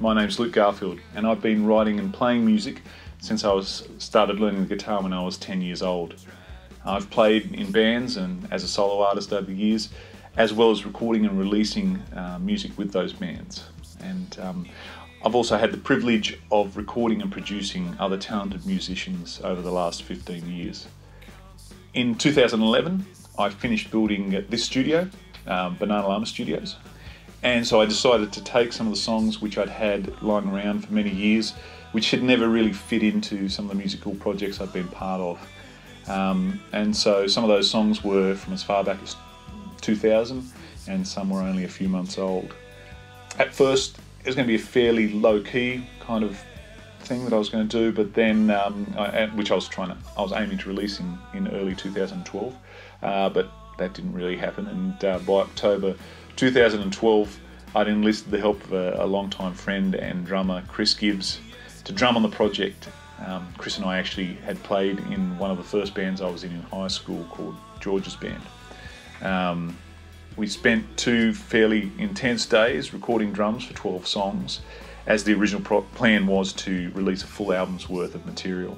my name's Garfield, and I've been writing and playing music since I started learning the guitar when I was 10 years old. I've played in bands and as a solo artist over the years, as well as recording and releasing music with those bands. And I've also had the privilege of recording and producing other talented musicians over the last 15 years. In 2011, I finished building this studio, Banana Llama Studios, and so I decided to take some of the songs which I'd had lying around for many years, which had never really fit into some of the musical projects I'd been part of. And so some of those songs were from as far back as 2000, and some were only a few months old. At first, it was going to be a fairly low-key kind of thing that I was going to do, but then, which I was aiming to release in early 2012, but that didn't really happen. And by October 2012, I'd enlisted the help of a longtime friend and drummer, Chris Gibbs, to drum on the project. Chris and I actually had played in one of the first bands I was in high school called George's Band. We spent 2 fairly intense days recording drums for 12 songs, as the original plan was to release a full album's worth of material.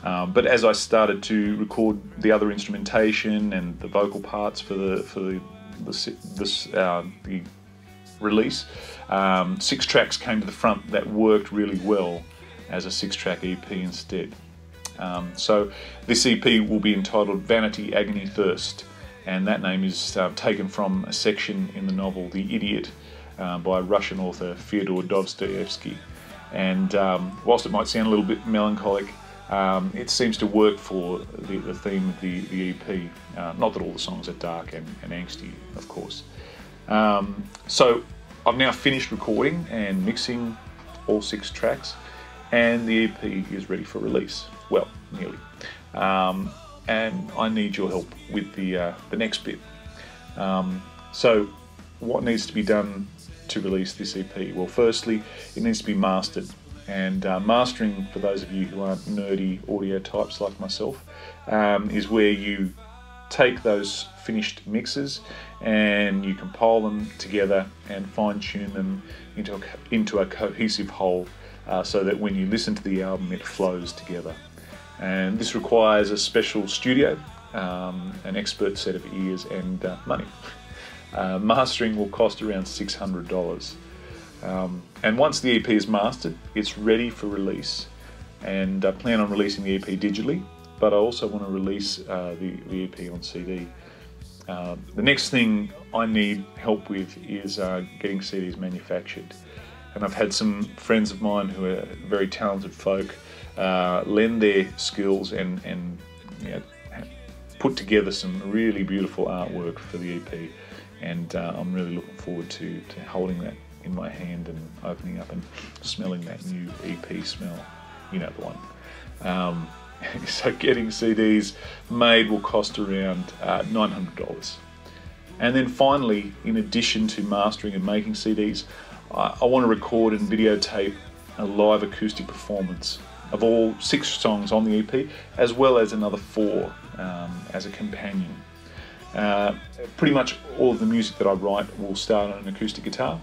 But as I started to record the other instrumentation and the vocal parts for the release, 6 tracks came to the front that worked really well as a 6-track EP instead. So this EP will be entitled Vanity, Agony, Thirst, and that name is taken from a section in the novel The Idiot by Russian author Fyodor Dostoevsky. And whilst it might sound a little bit melancholic, it seems to work for the theme of the EP. Not that all the songs are dark and angsty, of course. So I've now finished recording and mixing all 6 tracks, and the EP is ready for release. Well, nearly. And I need your help with the next bit. So what needs to be done to release this EP? Well, firstly, it needs to be mastered. And mastering, for those of you who aren't nerdy audio types like myself, is where you take those finished mixes and you compile them together and fine-tune them into a cohesive whole, so that when you listen to the album, it flows together. And this requires a special studio, an expert set of ears, and money. Mastering will cost around $600. And once the EP is mastered, it's ready for release. And I plan on releasing the EP digitally, but I also want to release the EP on CD. The next thing I need help with is getting CDs manufactured. And I've had some friends of mine who are very talented folk lend their skills and you know, put together some really beautiful artwork for the EP. And I'm really looking forward to holding that in my hand and opening up and smelling that new EP smell. You know the one. So getting CDs made will cost around $900. And then finally, in addition to mastering and making CDs, I want to record and videotape a live acoustic performance of all 6 songs on the EP, as well as another 4 as a companion. Pretty much all of the music that I write will start on an acoustic guitar,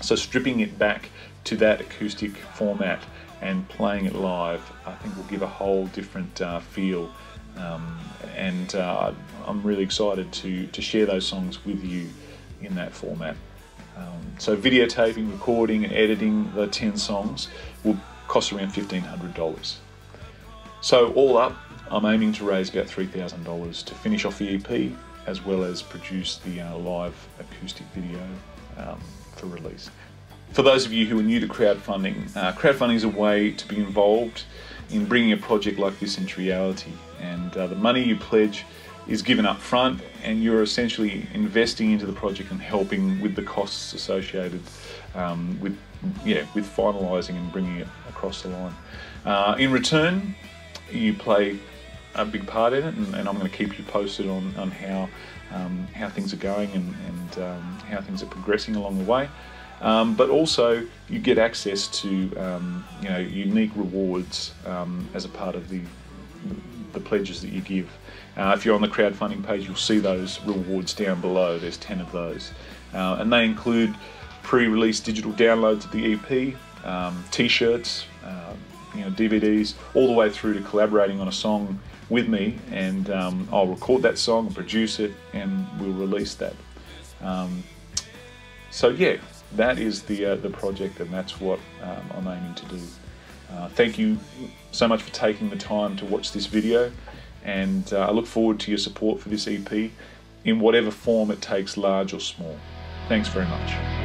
so stripping it back to that acoustic format and playing it live, I think will give a whole different feel, and I'm really excited to share those songs with you in that format. So videotaping, recording and editing the 10 songs will cost around $1,500. So all up, I'm aiming to raise about $3,000 to finish off the EP, as well as produce the live acoustic video for release. For those of you who are new to crowdfunding, crowdfunding is a way to be involved in bringing a project like this into reality. And the money you pledge is given up front, and you're essentially investing into the project and helping with the costs associated with finalising and bringing it across the line. In return, you play a big part in it, and I'm going to keep you posted on how things are going and how things are progressing along the way. But also you get access to unique rewards as a part of the pledges that you give. If you're on the crowdfunding page, you'll see those rewards down below. There's 10 of those, and they include pre-release digital downloads of the EP, t-shirts, DVDs, all the way through to collaborating on a song with me, and I'll record that song and produce it, and we'll release that. So yeah, that is the project, and that's what I'm aiming to do. Thank you so much for taking the time to watch this video, and I look forward to your support for this EP in whatever form it takes, large or small. Thanks very much.